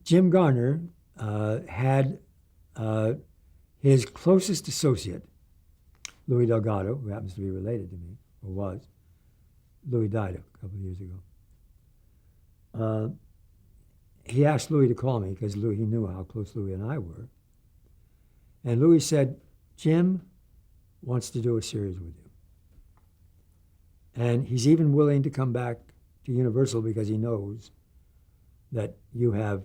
Jim Garner had his closest associate, Louis Delgado, who happens to be related to me, or was. Louis died a couple of years ago. He asked Louis to call me because he knew how close Louis and I were. And Louis said, Jim wants to do a series with you. And he's even willing to come back to Universal because he knows that you have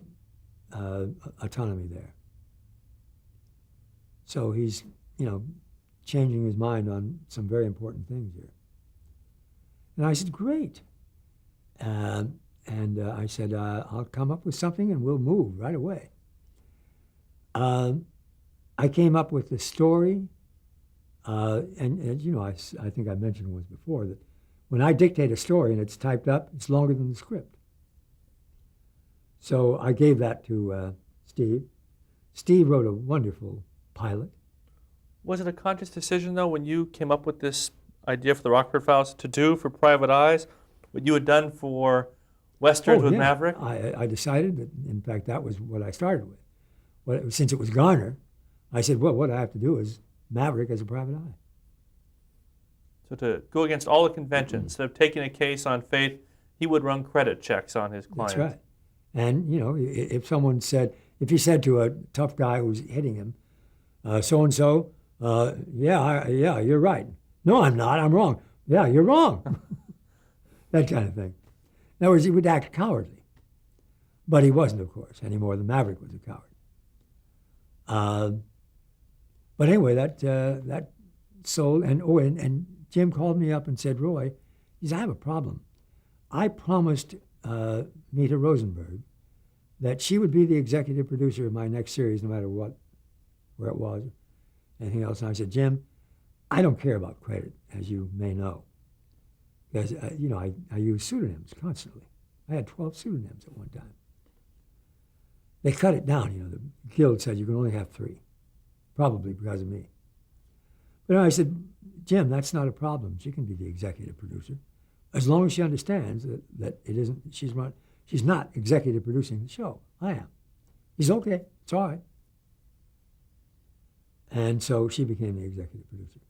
autonomy there. So he's, changing his mind on some very important things here. And I said, great. And I said, I'll come up with something and we'll move right away. I came up with the story, and I think I mentioned once before that when I dictate a story and it's typed up, it's longer than the script. So I gave that to Steve. Steve wrote a wonderful pilot. Was it a conscious decision, though, when you came up with this idea for the Rockford Files to do for Private Eyes what you had done for Westerns with Maverick? I decided that, in fact, that was what I started with. Since it was Garner, I said, well, what I have to do is Maverick as a private eye. So to go against all the conventions, instead of taking a case on faith, he would run credit checks on his clients. That's right. And, if you said to a tough guy who's hitting him, so-and-so, yeah, you're right. No, I'm not. I'm wrong. Yeah, you're wrong. That kind of thing. In other words, he would act cowardly. But he wasn't, of course, any more than Maverick was a coward. But anyway, that sold. And Jim called me up and said, Roy, he said, I have a problem. I promised Mita Rosenberg that she would be the executive producer of my next series, no matter where it was, anything else. And I said, Jim, I don't care about credit, as you may know, because I use pseudonyms constantly. I had 12 pseudonyms at one time. They cut it down. The guild said you can only have 3, probably because of me. But I said, Jim, that's not a problem. She can be the executive producer, as long as she understands that it isn't. She's not executive producing the show. I am. He's okay. It's all right. And so she became the executive producer.